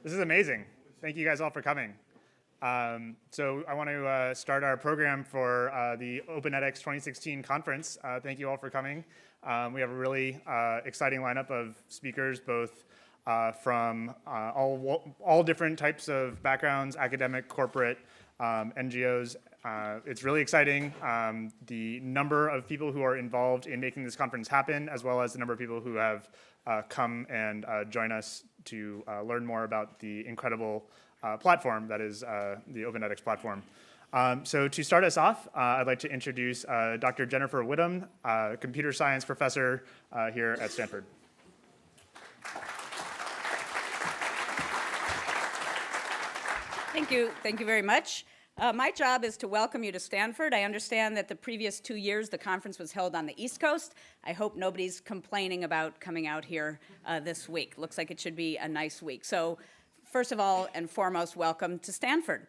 This is amazing. Thank you guys all for coming. So I want to start our program for the Open edX 2016 conference. Thank you all for coming. We have a really exciting lineup of speakers, both from all different types of backgrounds, academic, corporate, NGOs. It's really exciting, the number of people who are involved in making this conference happen, as well as the number of people who have come and join us to learn more about the incredible platform that is the Open edX platform. So to start us off, I'd like to introduce Dr. Jennifer Widom, computer science professor here at Stanford. Thank you. Thank you very much. My job is to welcome you to Stanford. I understand that the previous 2 years the conference was held on the East Coast. I hope nobody's complaining about coming out here this week. Looks like it should be a nice week. So first of all and foremost, welcome to Stanford.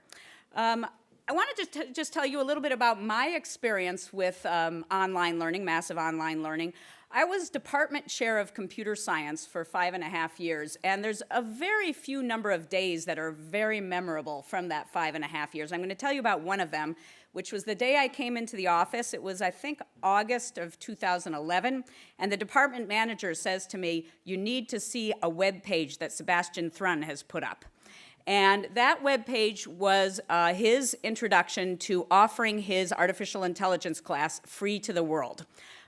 I wanted to just tell you a little bit about my experience with online learning, massive online learning. I was department chair of computer science for 5.5 years, and there's a very few number of days that are very memorable from that 5.5 years. I'm going to tell you about one of them, which was the day I came into the office. It was, I think, August of 2011, and the department manager says to me, "You need to see a web page that Sebastian Thrun has put up." And that web page was his introduction to offering his artificial intelligence class free to the world.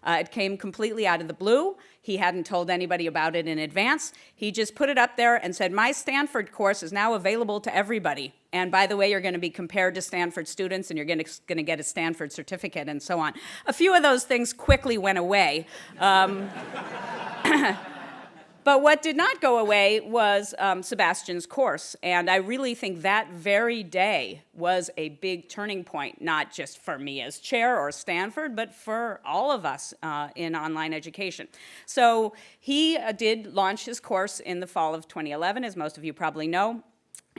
It came completely out of the blue. He hadn't told anybody about it in advance. He just put it up there and said, "My Stanford course is now available to everybody. And by the way, you're going to be compared to Stanford students, and you're going to get a Stanford certificate," and so on. A few of those things quickly went away. But what did not go away was Sebastian's course, and I really think that very day was a big turning point, not just for me as chair or Stanford, but for all of us in online education. So he did launch his course in the fall of 2011, as most of you probably know,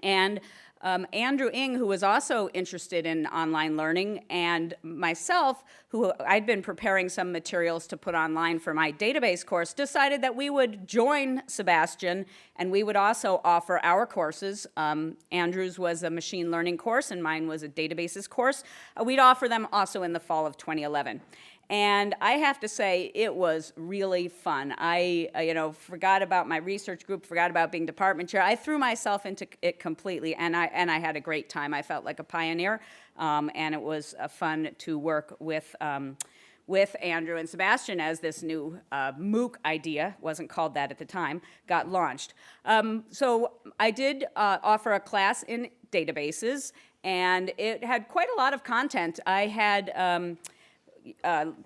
and Andrew Ng, who was also interested in online learning, and myself, who I'd been preparing some materials to put online for my database course, decided that we would join Sebastian and we would also offer our courses. Andrew's was a machine learning course and mine was a databases course. We'd offer them also in the fall of 2011. And I have to say, it was really fun. I forgot about my research group, forgot about being department chair. I threw myself into it completely, and I had a great time. I felt like a pioneer, and it was fun to work with Andrew and Sebastian as this new MOOC idea, wasn't called that at the time, got launched. So I did offer a class in databases, and it had quite a lot of content. I had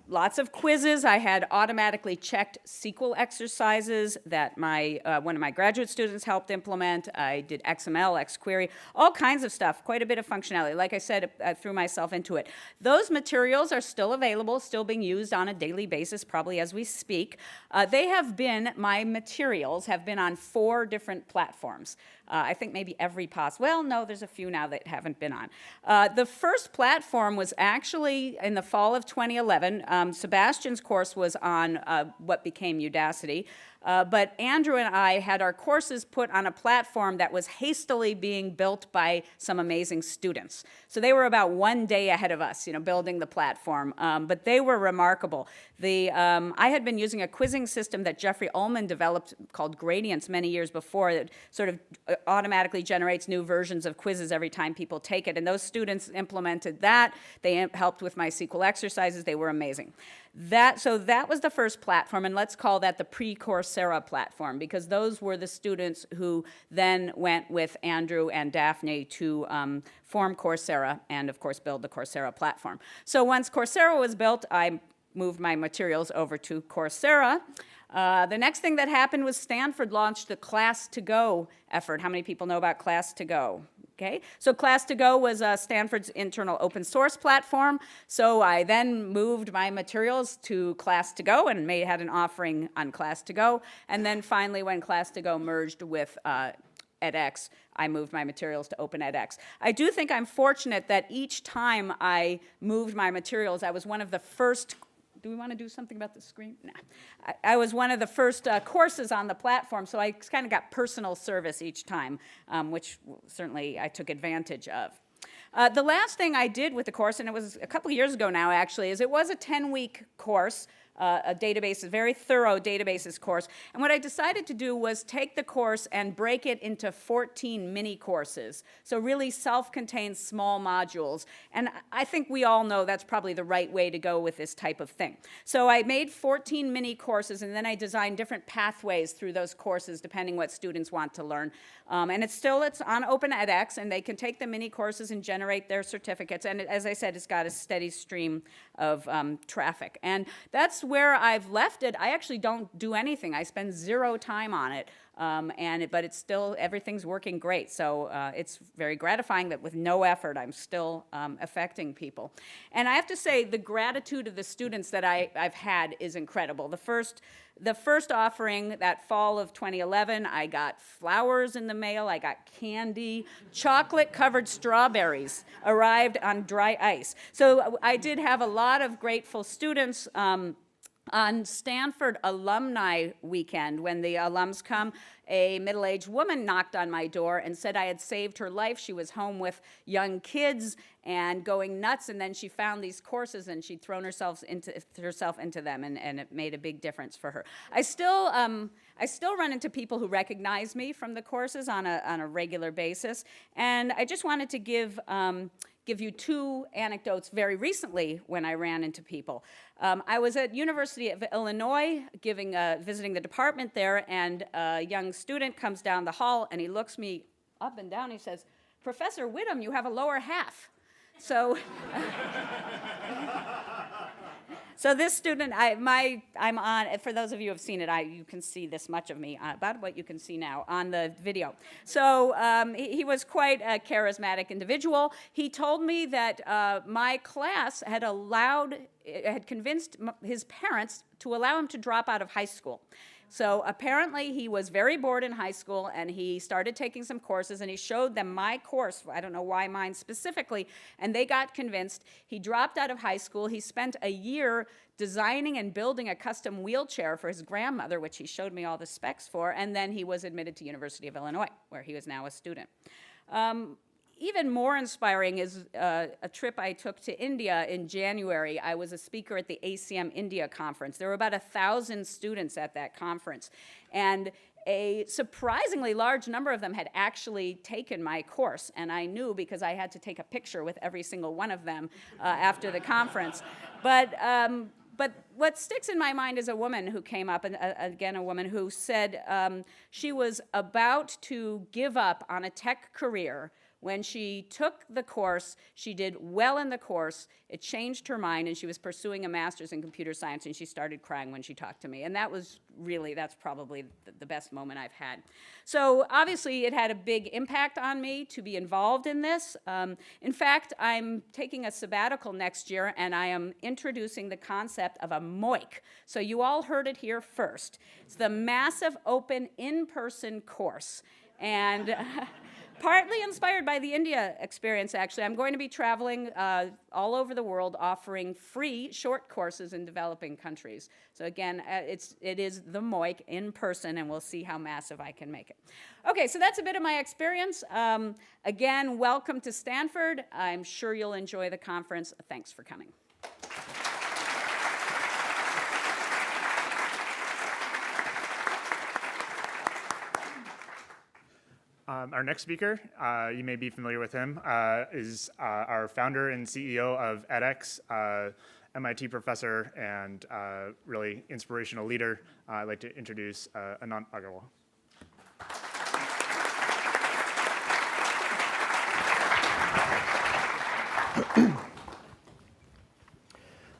lots of quizzes. I had automatically checked SQL exercises that one of my graduate students helped implement. I did XML, XQuery, all kinds of stuff, quite a bit of functionality. Like I said, I threw myself into it. Those materials are still available, still being used on a daily basis, probably as we speak. My materials have been on 4 different platforms. I think maybe every possible, well, no, there's a few now that haven't been on. The first platform was actually in the fall of 2011. Sebastian's course was on what became Udacity. But Andrew and I had our courses put on a platform that was hastily being built by some amazing students. So they were about 1 day ahead of us, building the platform. But they were remarkable. I had been using a quizzing system that Jeffrey Ullman developed called Gradients many years before that sort of automatically generates new versions of quizzes every time people take it. And those students implemented that. They helped with my SQL exercises. They were amazing. So that was the first platform, and let's call that the pre-Coursera platform, because those were the students who then went with Andrew and Daphne to form Coursera and, of course, build the Coursera platform. So once Coursera was built, I moved my materials over to Coursera. The next thing that happened was Stanford launched the Class to Go effort. How many people know about Class to Go? Okay, so Class to Go was Stanford's internal open source platform. So I then moved my materials to Class to Go and had an offering on Class to Go. And then finally, when Class to Go merged with edX, I moved my materials to Open edX. I do think I'm fortunate that each time I moved my materials, I was one of the first do we want to do something about the screen? No. I was one of the first courses on the platform, so I kind of got personal service each time, which certainly I took advantage of. The last thing I did with the course, and it was a couple of years ago now actually, is it was a 10-week course, a very thorough databases course. And what I decided to do was take the course and break it into 14 mini courses. So really self-contained small modules. And I think we all know that's probably the right way to go with this type of thing. So I made 14 mini courses, and then I designed different pathways through those courses depending what students want to learn. And it's on Open edX, and they can take the mini courses and generate their certificates. And as I said, it's got a steady stream of traffic. And that's where I've left it. I actually don't do anything. I spend 0 time on it. But it's still, everything's working great. So it's very gratifying that with no effort, I'm still affecting people. And I have to say, the gratitude of the students that I've had is incredible. The first offering, that fall of 2011, I got flowers in the mail, I got candy, chocolate-covered strawberries arrived on dry ice. So I did have a lot of grateful students. On Stanford Alumni Weekend, when the alums come, a middle-aged woman knocked on my door and said I had saved her life. She was home with young kids and going nuts, and then she found these courses and she'd thrown herself into them, and it made a big difference for her. I still run into people who recognize me from the courses on a regular basis, and I just wanted to give you 2 anecdotes very recently when I ran into people. I was at University of Illinois visiting the department there, and a young student comes down the hall and he looks me up and down. He says, "Professor Widom, you have a lower half." So, so this student, I'm on, for those of you who have seen it, you can see this much of me, about what you can see now on the video. So he was quite a charismatic individual. He told me that my class had convinced his parents to allow him to drop out of high school. So apparently he was very bored in high school, and he started taking some courses, and he showed them my course. I don't know why mine specifically, and they got convinced. He dropped out of high school. He spent a year designing and building a custom wheelchair for his grandmother, which he showed me all the specs for, and then he was admitted to University of Illinois, where he is now a student. Even more inspiring is a trip I took to India in January. I was a speaker at the ACM India conference. There were about 1,000 students at that conference, and a surprisingly large number of them had actually taken my course, and I knew because I had to take a picture with every single one of them after the conference. But what sticks in my mind is a woman who came up, and again, a woman who said she was about to give up on a tech career. When she took the course, she did well in the course, it changed her mind, and she was pursuing a master's in computer science, and she started crying when she talked to me. And that's probably the best moment I've had. So obviously it had a big impact on me to be involved in this. In fact, I'm taking a sabbatical next year, and I am introducing the concept of a MOIC. So you all heard it here first. It's the Massive Open In-Person Course. And partly inspired by the India experience, actually. I'm going to be traveling all over the world offering free short courses in developing countries. So again, it is the MOIC in person, and we'll see how massive I can make it. Okay, so that's a bit of my experience. Again, welcome to Stanford. I'm sure you'll enjoy the conference. Thanks for coming. Our next speaker, you may be familiar with him, is our founder and CEO of edX, MIT professor, and really inspirational leader. I'd like to introduce Anant Agarwal.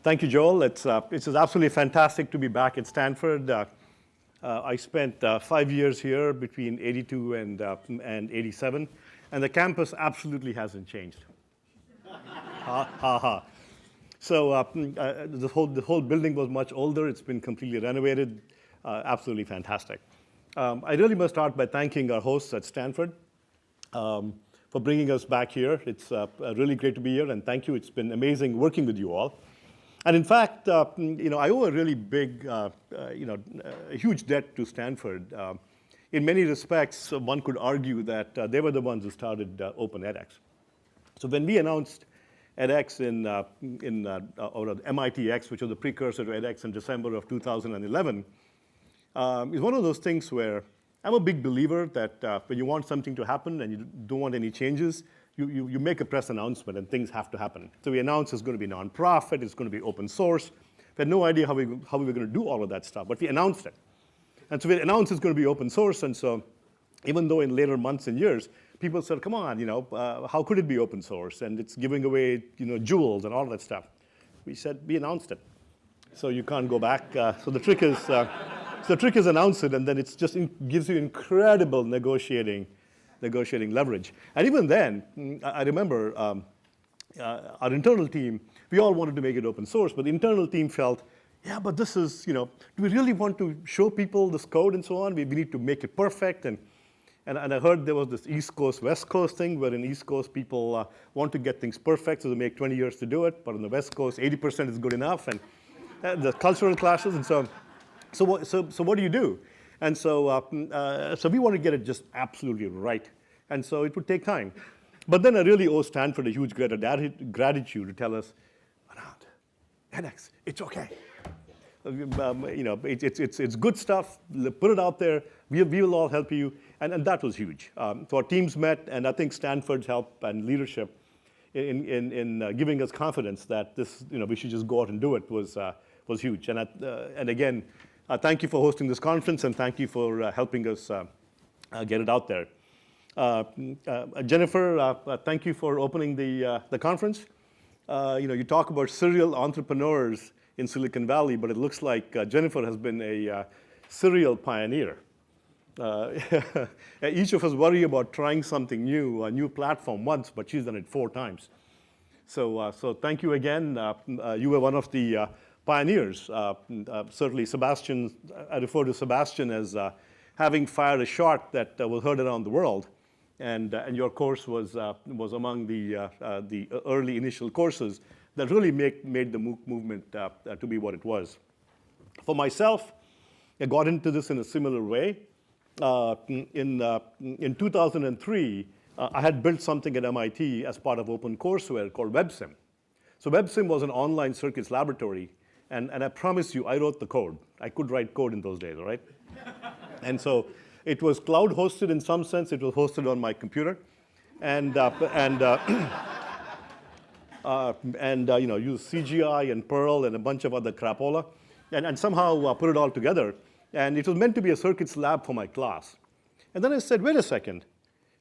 Thank you, Joel. It's absolutely fantastic to be back at Stanford. I spent 5 years here between '82 and '87, and the campus absolutely hasn't changed. Ha ha ha. So the whole building was much older. It's been completely renovated. Absolutely fantastic. I really must start by thanking our hosts at Stanford for bringing us back here. It's really great to be here, and thank you. It's been amazing working with you all. And in fact, I owe a really big, a huge debt to Stanford. In many respects, one could argue that they were the ones who started Open edX. So when we announced edX or MITx, which was the precursor to edX in December of 2011, it's one of those things where I'm a big believer that when you want something to happen and you don't want any changes, you make a press announcement and things have to happen. So we announced it's going to be nonprofit, it's going to be open source. We had no idea how we were going to do all of that stuff, but we announced it. And so we announced it's going to be open source, and so even though in later months and years, people said, come on, how could it be open source? And it's giving away, jewels and all that stuff. We said, we announced it. So you can't go back. So the trick is announce it, and then it just gives you incredible negotiating leverage. And even then, I remember our internal team, we all wanted to make it open source, but the internal team felt, yeah, but this is, do we really want to show people this code and so on? We need to make it perfect. And I heard there was this East Coast, West Coast thing, where in East Coast, people want to get things perfect, so they make 20 years to do it. But on the West Coast, 80% is good enough. And the cultural clashes. And so what do you do? And so we want to get it just absolutely right. And so it would take time. But then I really owe Stanford a huge gratitude to tell us, Anant, edX, it's OK. It's good stuff. Put it out there. We will all help you. And that was huge. So our teams met, and I think Stanford's help and leadership in giving us confidence that this, we should just go out and do it was huge. And again, thank you for hosting this conference, and thank you for helping us get it out there. Jennifer, thank you for opening the conference. You talk about serial entrepreneurs in Silicon Valley, but it looks like Jennifer has been a serial pioneer. Each of us worry about trying something new, a new platform once, but she's done it 4 times. So thank you again. You were one of the pioneers. Certainly, Sebastian, I refer to Sebastian as having fired a shot that was heard around the world. And your course was among the early initial courses that really made the MOOC movement to be what it was. For myself, I got into this in a similar way. In 2003, I had built something at MIT as part of OpenCourseware called WebSim. So WebSim was an online circuits laboratory, and I promise you, I wrote the code. I could write code in those days, all right? And so it was cloud hosted in some sense. It was hosted on my computer, and use CGI and Perl and a bunch of other crapola, and somehow put it all together. And it was meant to be a circuits lab for my class. And then I said, wait a second.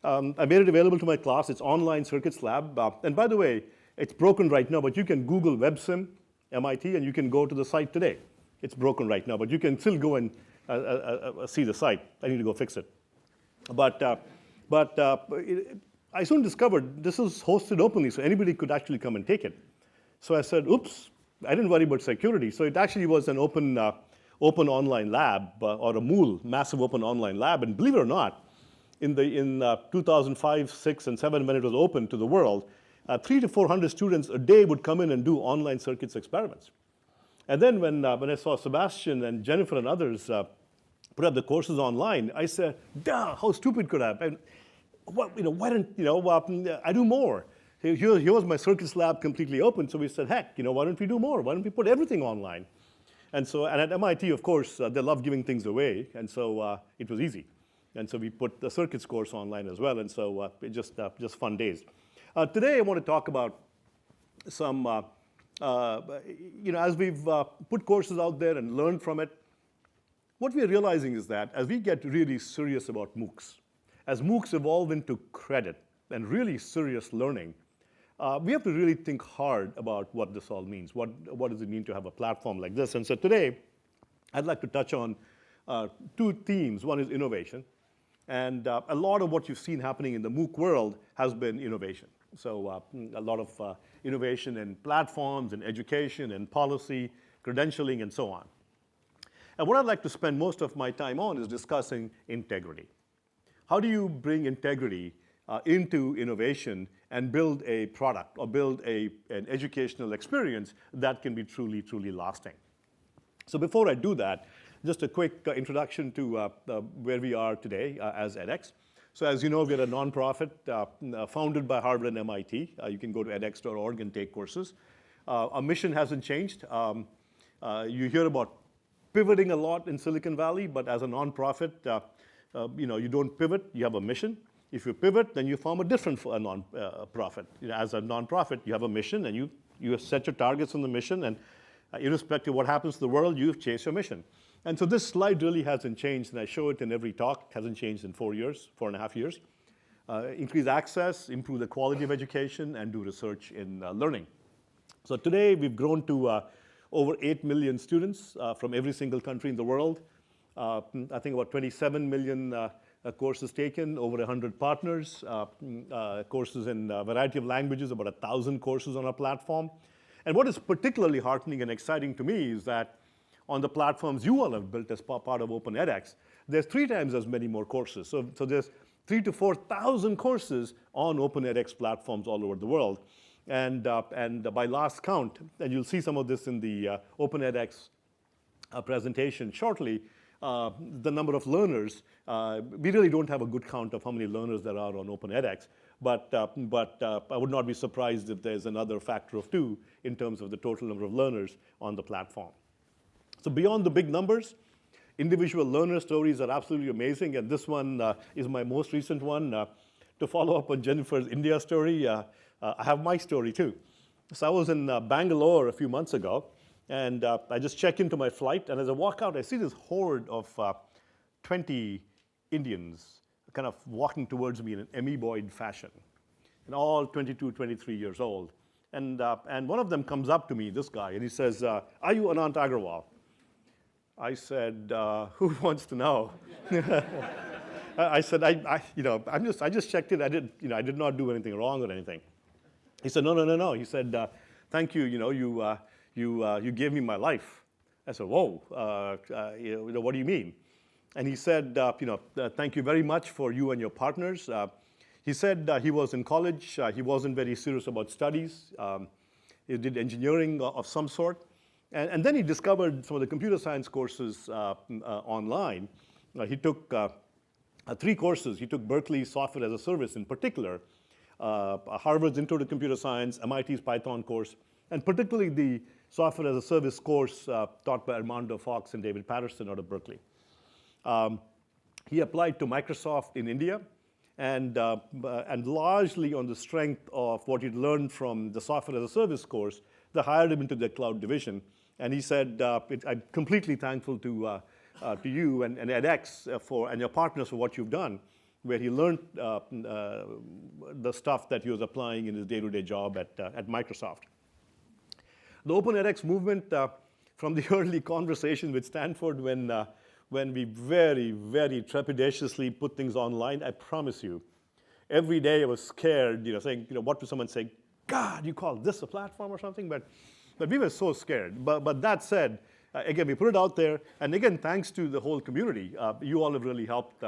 I made it available to my class. It's online circuits lab. And by the way, it's broken right now, but you can Google WebSim MIT, and you can go to the site today. It's broken right now, but you can still go and see the site. I need to go fix it. But I soon discovered this is hosted openly, so anybody could actually come and take it. So I said, oops, I didn't worry about security. So it actually was an open online lab, or a MOOL, massive open online lab. And believe it or not, in 2005, 6, and 7, when it was open to the world, 300 to 400 students a day would come in and do online circuits experiments. And then when I saw Sebastian and Jennifer and others put up the courses online, I said, duh, how stupid could I have been? Why didn't I do more? Here was my circuits lab completely open, so we said, heck, why don't we do more? Why don't we put everything online? And at MIT, of course, they love giving things away, and so it was easy. And so we put the circuits course online as well, and so it just fun days. Today, I want to talk about some, as we've put courses out there and learned from it, what we're realizing is that as we get really serious about MOOCs, as MOOCs evolve into credit and really serious learning, we have to really think hard about what this all means. What does it mean to have a platform like this? And so today, I'd like to touch on 2 themes. One is innovation. And a lot of what you've seen happening in the MOOC world has been innovation. So a lot of innovation in platforms, in education, in policy, credentialing, and so on. And what I'd like to spend most of my time on is discussing integrity. How do you bring integrity into innovation and build a product or build an educational experience that can be truly, truly lasting. So before I do that, just a quick introduction to where we are today as edX. So as you know, we're a nonprofit founded by Harvard and MIT. You can go to edX.org and take courses. Our mission hasn't changed. You hear about pivoting a lot in Silicon Valley, but as a nonprofit, you don't pivot, you have a mission. If you pivot, then you form a different nonprofit. As a nonprofit, you have a mission, and you set your targets on the mission, and irrespective of what happens to the world, you chase your mission. And so this slide really hasn't changed, and I show it in every talk. It hasn't changed in 4.5 years. Increase access, improve the quality of education, and do research in learning. So today, we've grown to over 8 million students from every single country in the world. I think about 27 million courses taken, over 100 partners, courses in a variety of languages, about 1,000 courses on our platform. And what is particularly heartening and exciting to me is that on the platforms you all have built as part of Open edX, there's 3 times as many more courses. So there's 3,000 to 4,000 courses on Open edX platforms all over the world. And by last count, and you'll see some of this in the Open edX presentation shortly, the number of learners, we really don't have a good count of how many learners there are on Open edX, but I would not be surprised if there's another factor of 2 in terms of the total number of learners on the platform. So beyond the big numbers, individual learner stories are absolutely amazing, and this one is my most recent one. To follow up on Jennifer's India story, I have my story too. So I was in Bangalore a few months ago, and I just check into my flight, and as I walk out, I see this horde of 20 Indians kind of walking towards me in an amoeboid fashion, and all 22, 23 years old. And one of them comes up to me, this guy, and he says, "Are you Anant Agarwal?" I said, "Who wants to know?" I said, I just checked in. I did not do anything wrong or anything. He said, no. He said, "Thank you. You gave me my life." I said, "Whoa. What do you mean?" And he said, "Thank you very much for you and your partners." He said he was in college. He wasn't very serious about studies. He did engineering of some sort. And then he discovered some of the computer science courses online. He took 3 courses. He took Berkeley Software as a Service in particular, Harvard's Intro to Computer Science, MIT's Python course, and particularly the Software as a Service course taught by Armando Fox and David Patterson out of Berkeley. He applied to Microsoft in India, and largely on the strength of what he'd learned from the Software as a Service course, they hired him into their cloud division. And he said, "I'm completely thankful to you and edX and your partners for what you've done," where he learned the stuff that he was applying in his day-to-day job at Microsoft. The Open edX movement, from the early conversation with Stanford when we very, very trepidatiously put things online, I promise you, every day I was scared, saying, what would someone say? "God, you call this a platform or something?" But we were so scared. But that said, again, we put it out there, and again, thanks to the whole community, you all have really helped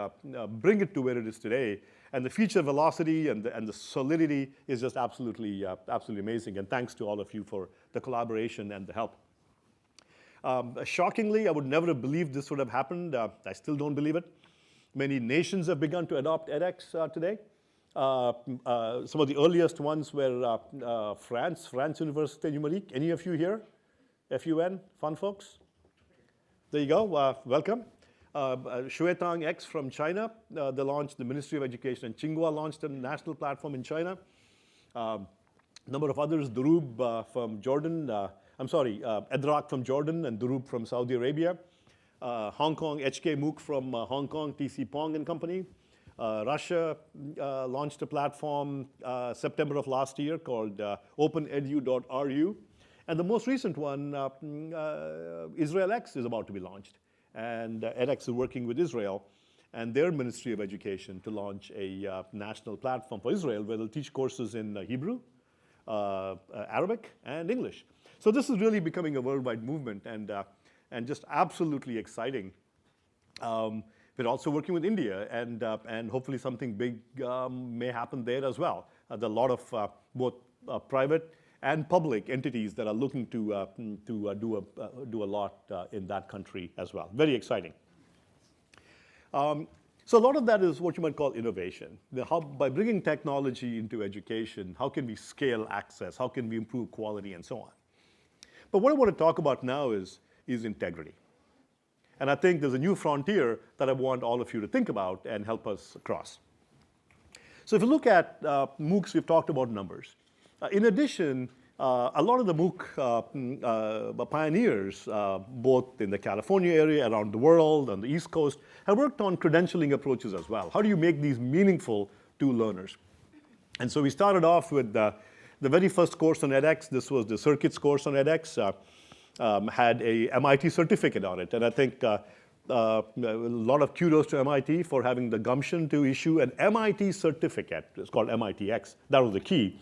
bring it to where it is today. And the feature velocity and the solidity is just absolutely amazing. And thanks to all of you for the collaboration and the help. Shockingly, I would never have believed this would have happened. I still don't believe it. Many nations have begun to adopt edX today. Some of the earliest ones were France Université Numérique. Any of you here? FUN, fun folks? There you go, welcome. Xuetang X from China, they launched the Ministry of Education, and Tsinghua launched a national platform in China. A number of others, Durub from Jordan, Edrak from Jordan and Durub from Saudi Arabia. Hong Kong, HK MOOC from Hong Kong, TC Pong and Company. Russia launched a platform September of last year called openedu.ru. And the most recent one, Israel X, is about to be launched. And edX is working with Israel and their Ministry of Education to launch a national platform for Israel where they'll teach courses in Hebrew, Arabic, and English. So this is really becoming a worldwide movement and just absolutely exciting. We're also working with India, and hopefully something big may happen there as well. There are a lot of both private and public entities that are looking to do a lot in that country as well. Very exciting. So a lot of that is what you might call innovation. By bringing technology into education, how can we scale access? How can we improve quality and so on? But what I want to talk about now is integrity. And I think there's a new frontier that I want all of you to think about and help us across. So if you look at MOOCs, we've talked about numbers. In addition, a lot of the MOOC pioneers, both in the California area, around the world, on the East Coast, have worked on credentialing approaches as well. How do you make these meaningful to learners? And so we started off with the very first course on edX. This was the Circuits course on edX. Had a MIT certificate on it. And I think a lot of kudos to MIT for having the gumption to issue an MIT certificate. It's called MITx. That was the key.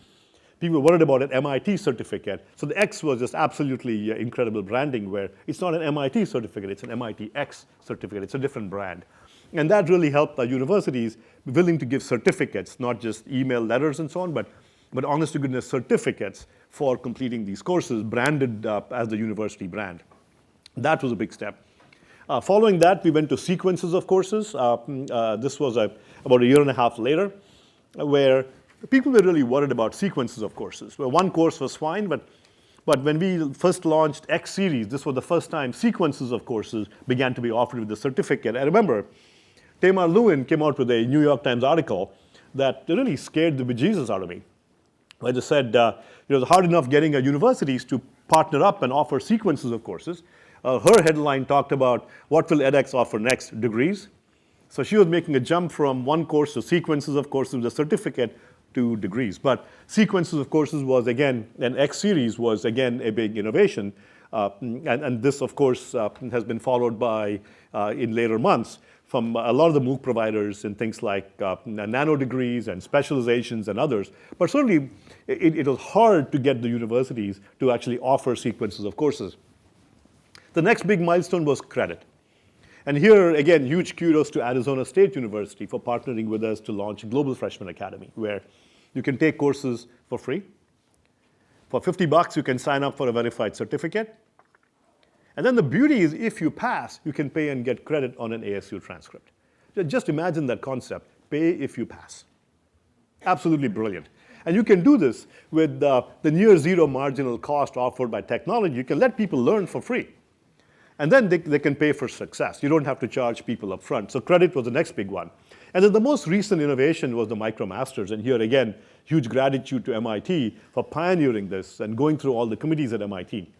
People were worried about an MIT certificate. So the X was just absolutely incredible branding, where it's not an MIT certificate, it's an MITx certificate. It's a different brand. And that really helped the universities be willing to give certificates, not just email letters and so on, but honest to goodness certificates for completing these courses, branded as the university brand. That was a big step. Following that, we went to sequences of courses. This was about a year and a half later, where people were really worried about sequences of courses. Well, one course was fine, but when we first launched X series, this was the first time sequences of courses began to be offered with the certificate. I remember Tamar Lewin came out with a New York Times article that really scared the bejesus out of me. I just said it was hard enough getting universities to partner up and offer sequences of courses. Her headline talked about what will edX offer next, degrees. So she was making a jump from one course to sequences of courses with a certificate to degrees. But sequences of courses was, again, an X series was, again, a big innovation. And this, of course, has been followed by, in later months, from a lot of the MOOC providers in things like nano degrees and specializations and others. But certainly, it was hard to get the universities to actually offer sequences of courses. The next big milestone was credit. And here, again, huge kudos to Arizona State University for partnering with us to launch Global Freshman Academy, where you can take courses for free. For $50, you can sign up for a verified certificate. And then the beauty is, if you pass, you can pay and get credit on an ASU transcript. Just imagine that concept, pay if you pass. Absolutely brilliant. And you can do this with the near zero marginal cost offered by technology. You can let people learn for free. And then they can pay for success. You don't have to charge people up front. So credit was the next big one. And then the most recent innovation was the MicroMasters. And here again, huge gratitude to MIT for pioneering this and going through all the committees at MIT.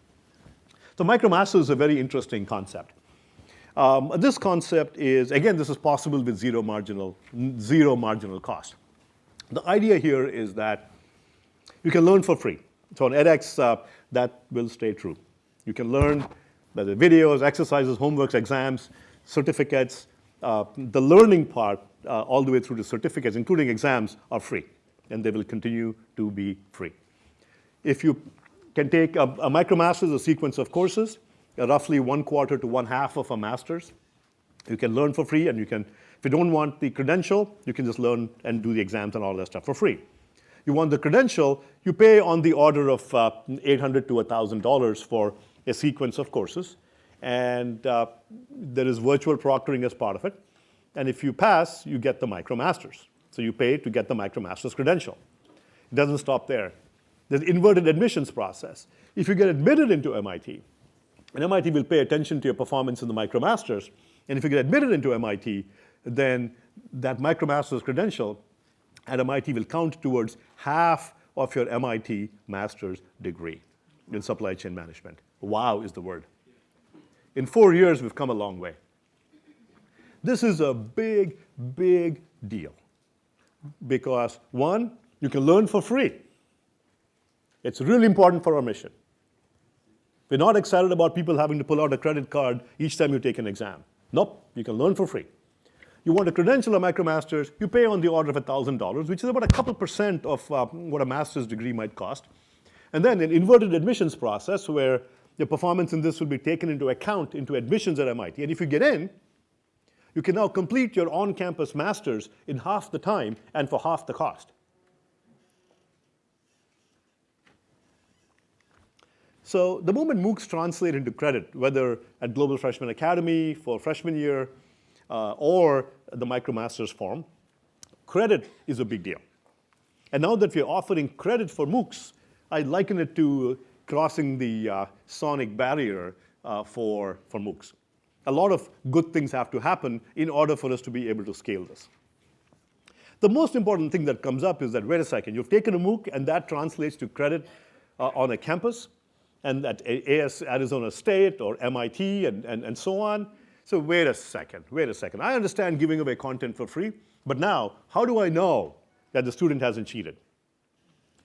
So MicroMasters is a very interesting concept. This concept is, again, this is possible with zero marginal cost. The idea here is that you can learn for free. So on edX, that will stay true. You can learn the videos, exercises, homeworks, exams, certificates. The learning part, all the way through to certificates, including exams, are free. And they will continue to be free. If you can take a MicroMasters, a sequence of courses, roughly 1/4 to 1/2 of a master's. You can learn for free, and you can, if you don't want the credential, you can just learn and do the exams and all that stuff for free. You want the credential, you pay on the order of $800 to $1,000 for a sequence of courses. And there is virtual proctoring as part of it. And if you pass, you get the MicroMasters. So you pay to get the MicroMasters credential. It doesn't stop there. There's inverted admissions process. If you get admitted into MIT, and MIT will pay attention to your performance in the MicroMasters, and if you get admitted into MIT, then that MicroMasters credential at MIT will count towards half of your MIT master's degree in supply chain management. Wow is the word. In 4 years, we've come a long way. This is a big, big deal. Because one, you can learn for free. It's really important for our mission. We're not excited about people having to pull out a credit card each time you take an exam. Nope, you can learn for free. You want a credential or MicroMasters, you pay on the order of $1,000, which is about a couple % of what a master's degree might cost. And then an inverted admissions process where your performance in this will be taken into account into admissions at MIT. And if you get in, You can now complete your on-campus master's in half the time and for half the cost. So the moment MOOCs translate into credit, whether at Global Freshman Academy for freshman year or the MicroMasters form, credit is a big deal. And now that we're offering credit for MOOCs, I liken it to crossing the sonic barrier for MOOCs. A lot of good things have to happen in order for us to be able to scale this. The most important thing that comes up is that, wait a second, you've taken a MOOC and that translates to credit on a campus, and at Arizona State or MIT and so on. So wait a second. I understand giving away content for free, but now, how do I know that the student hasn't cheated?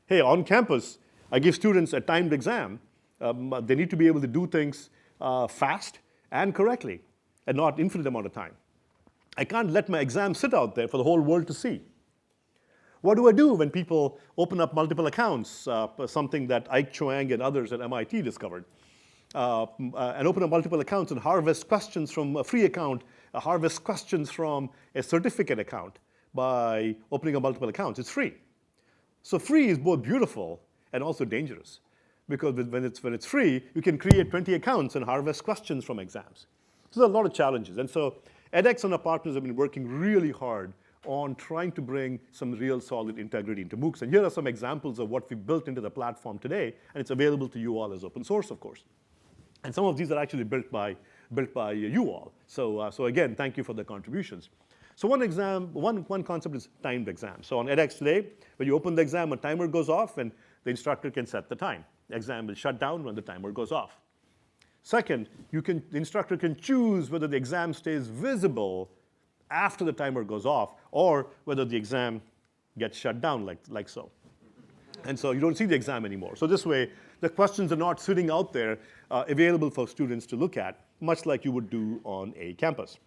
Hey, on campus, I give students a timed exam. They need to be able to do things fast and correctly, and not infinite amount of time. I can't let my exam sit out there for the whole world to see. What do I do when people open up multiple accounts, something that Ike Chuang and others at MIT discovered, and open up multiple accounts and harvest questions from a free account, harvest questions from a certificate account by opening up multiple accounts? It's free. So free is both beautiful and also dangerous, because when it's free, you can create 20 accounts and harvest questions from exams. So there are a lot of challenges. And so edX and our partners have been working really hard on trying to bring some real solid integrity into MOOCs. And here are some examples of what we've built into the platform today, and it's available to you all as open source, of course. And some of these are actually built by you all. So again, thank you for the contributions. So one concept is timed exam. So on edX today, when you open the exam, a timer goes off, and the instructor can set the time. The exam will shut down when the timer goes off. Second, the instructor can choose whether the exam stays visible after the timer goes off, or whether the exam gets shut down like so. And so you don't see the exam anymore. So this way, the questions are not sitting out there available for students to look at, much like you would do on a campus.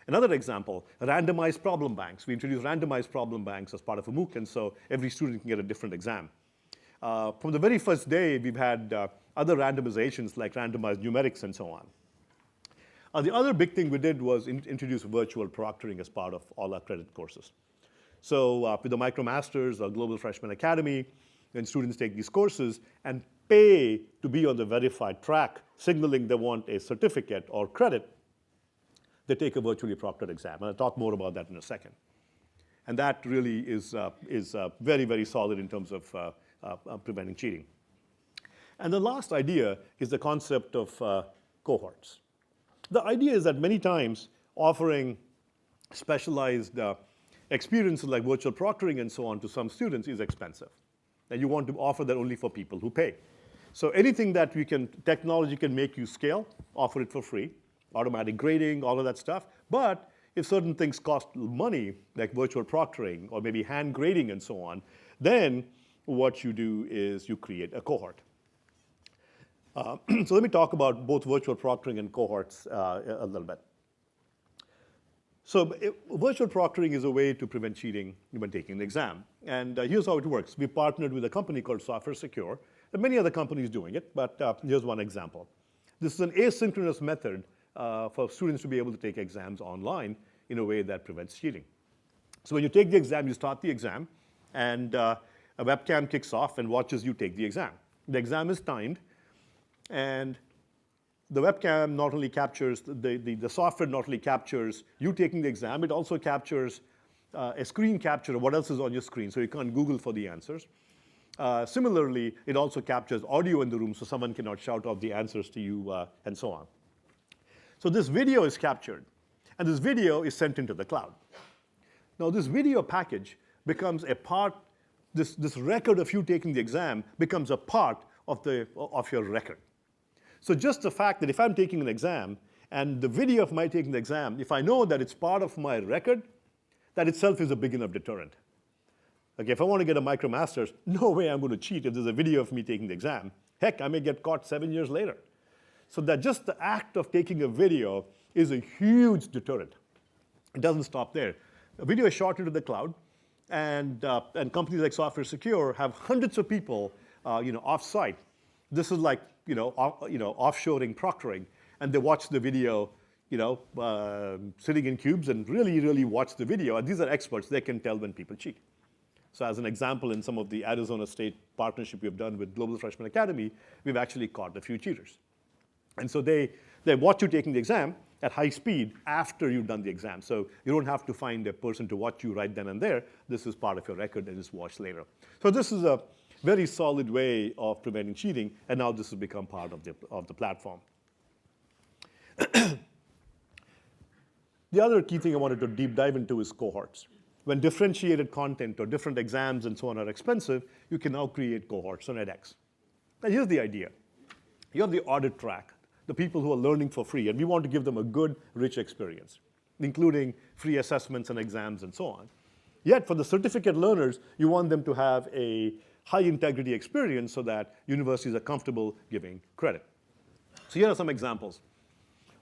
Another example, randomized problem banks. We introduced randomized problem banks as part of a MOOC, and so every student can get a different exam. From the very first day, we've had other randomizations like randomized numerics and so on. The other big thing we did was introduce virtual proctoring as part of all our credit courses. So with the MicroMasters or Global Freshman Academy, when students take these courses and pay to be on the verified track, signaling they want a certificate or credit, they take a virtually proctored exam. And I'll talk more about that in a second. And that really is very, very solid in terms of preventing cheating. And the last idea is the concept of cohorts. The idea is that many times offering specialized experiences like virtual proctoring and so on to some students is expensive. And you want to offer that only for people who pay. So anything that technology can make you scale, offer it for free, automatic grading, all of that stuff. But if certain things cost money, like virtual proctoring or maybe hand grading and so on, then what you do is you create a cohort. So let me talk about both virtual proctoring and cohorts a little bit. So virtual proctoring is a way to prevent cheating when taking an exam. And here's how it works. We partnered with a company called Software Secure. There are many other companies doing it, but here's one example. This is an asynchronous method for students to be able to take exams online in a way that prevents cheating. So when you take the exam, you start the exam, and a webcam kicks off and watches you take the exam. The exam is timed, and the webcam not only captures, the software not only captures you taking the exam, it also captures a screen capture of what else is on your screen, so you can't Google for the answers. Similarly, it also captures audio in the room, so someone cannot shout out the answers to you, and so on. So this video is captured, and this video is sent into the cloud. Now, this video package becomes a part, this record of you taking the exam becomes a part of your record. So just the fact that if I'm taking an exam and the video of my taking the exam, if I know that it's part of my record, that itself is a big enough deterrent. Okay, if I want to get a MicroMasters, no way I'm going to cheat if there's a video of me taking the exam. Heck, I may get caught 7 years later. So that just the act of taking a video is a huge deterrent. It doesn't stop there. A video is shot into the cloud, and companies like Software Secure have hundreds of people off-site. This is like offshoring proctoring, and they watch the video sitting in cubes and really, really watch the video. And these are experts. They can tell when people cheat. So as an example, in some of the Arizona State partnership we've done with Global Freshman Academy, we've actually caught a few cheaters. And so they watch you taking the exam at high speed after you've done the exam. So you don't have to find a person to watch you right then and there. This is part of your record and is watched later. So this is a very solid way of preventing cheating, and now this has become part of the platform. The other key thing I wanted to deep dive into is cohorts. When differentiated content or different exams and so on are expensive, you can now create cohorts on edX. And here's the idea. You have the audit track, the people who are learning for free, and we want to give them a good, rich experience, including free assessments and exams and so on. Yet for the certificate learners, you want them to have a high integrity experience so that universities are comfortable giving credit. So here are some examples.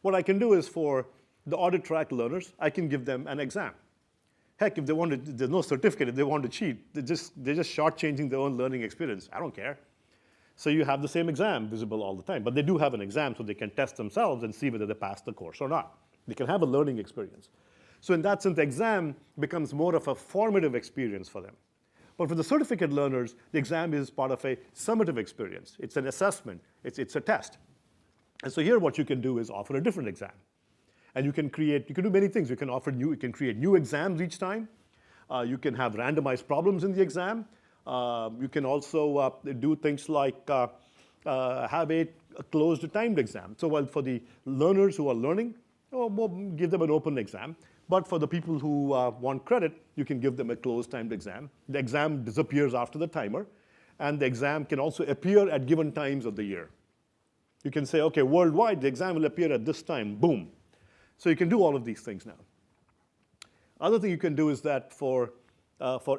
What I can do is for the audit track learners, I can give them an exam. Heck, if they want to, there's no certificate, if they want to cheat, they're just shortchanging their own learning experience. I don't care. So you have the same exam visible all the time. But they do have an exam so they can test themselves and see whether they passed the course or not. They can have a learning experience. So in that sense, the exam becomes more of a formative experience for them. But for the certificate learners, the exam is part of a summative experience. It's an assessment. It's a test. And so here what you can do is offer a different exam. And you can do many things. You can create new exams each time. You can have randomized problems in the exam. You can also do things like have a closed timed exam. So while for the learners who are learning, we'll give them an open exam. But for the people who want credit, you can give them a closed timed exam. The exam disappears after the timer. And the exam can also appear at given times of the year. You can say, OK, worldwide, the exam will appear at this time. Boom. So you can do all of these things now. Other thing you can do is that for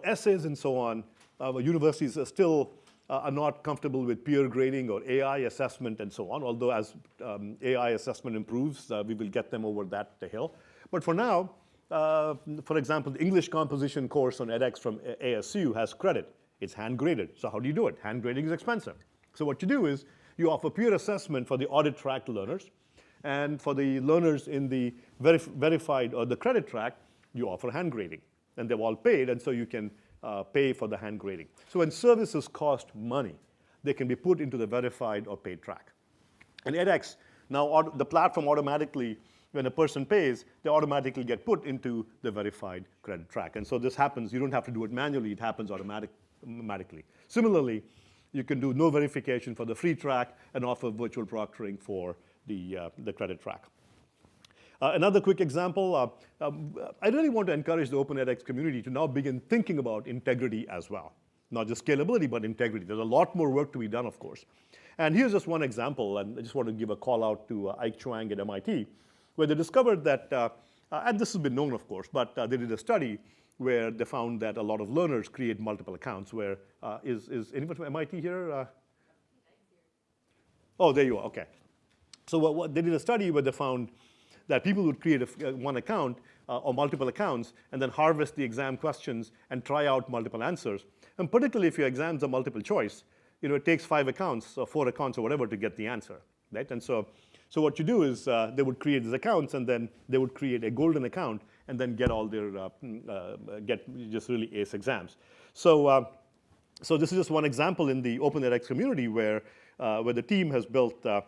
essays and so on, universities are still are not comfortable with peer grading or AI assessment and so on, although as AI assessment improves, we will get them over that hill. But for now, for example, the English composition course on edX from ASU has credit. It's hand graded. So how do you do it? Hand grading is expensive. So what you do is you offer peer assessment for the audit track learners. And for the learners in the verified or the credit track, you offer hand grading. And they've all paid, and so you can pay for the hand grading. So when services cost money, they can be put into the verified or paid track. And edX, now the platform automatically, when a person pays, they automatically get put into the verified credit track. And so this happens, you don't have to do it manually, it happens automatically. Similarly, you can do no verification for the free track and offer virtual proctoring for the credit track. Another quick example, I really want to encourage the Open edX community to now begin thinking about integrity as well. Not just scalability, but integrity. There's a lot more work to be done, of course. And here's just one example, and I just want to give a call out to Ike Chuang at MIT, where they discovered that, and this has been known, of course, but they did a study where they found that a lot of learners create multiple accounts, where, is anyone from MIT here? Oh, there you are, OK. So they did a study where they found that people would create one account or multiple accounts and then harvest the exam questions and try out multiple answers. And particularly if your exams are multiple choice, it takes 5 accounts or 4 accounts or whatever to get the answer, right? And so what you do is they would create these accounts and then they would create a golden account and then get all their, get just really ace exams. So this is just one example in the Open edX community where the team has built a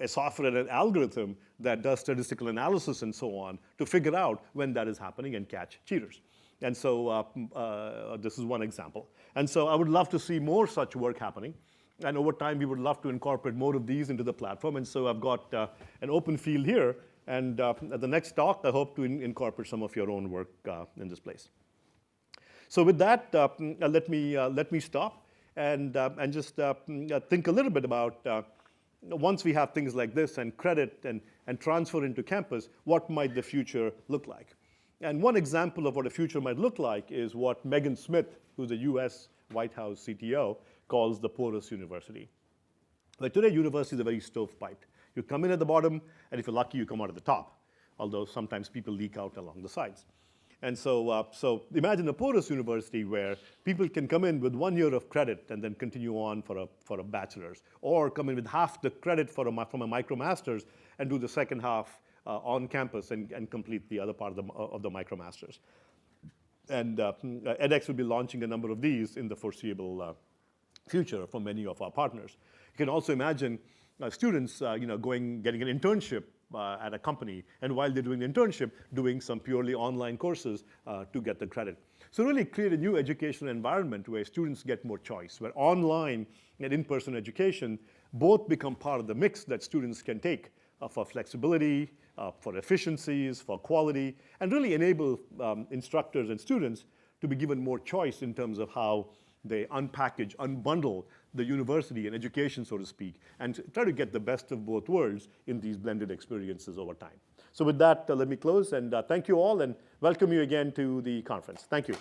software and an algorithm that does statistical analysis and so on to figure out when that is happening and catch cheaters. And so this is one example. And so I would love to see more such work happening. And over time, we would love to incorporate more of these into the platform. And so I've got an open field here. And at the next talk, I hope to incorporate some of your own work in this place. So with that, let me stop. And just think a little bit about once we have things like this and credit and transfer into campus, what might the future look like? And one example of what a future might look like is what Megan Smith, who's a US White House CTO, calls the porous university. Like today, universities are very stovepiped. You come in at the bottom, and if you're lucky, you come out at the top, although sometimes people leak out along the sides. And so imagine a porous university where people can come in with 1 year of credit and then continue on for a bachelor's, or come in with half the credit from a micromaster's and do the second half on campus and complete the other part of the micromaster's. And edX will be launching a number of these in the foreseeable future for many of our partners. You can also imagine students getting an internship at a company, and while they're doing the internship, doing some purely online courses to get the credit. So really create a new educational environment where students get more choice, where online and in-person education both become part of the mix that students can take for flexibility, for efficiencies, for quality, and really enable instructors and students to be given more choice in terms of how they unpackage, unbundle the university and education, so to speak, and try to get the best of both worlds in these blended experiences over time. So with that, let me close, and thank you all, and welcome you again to the conference. Thank you.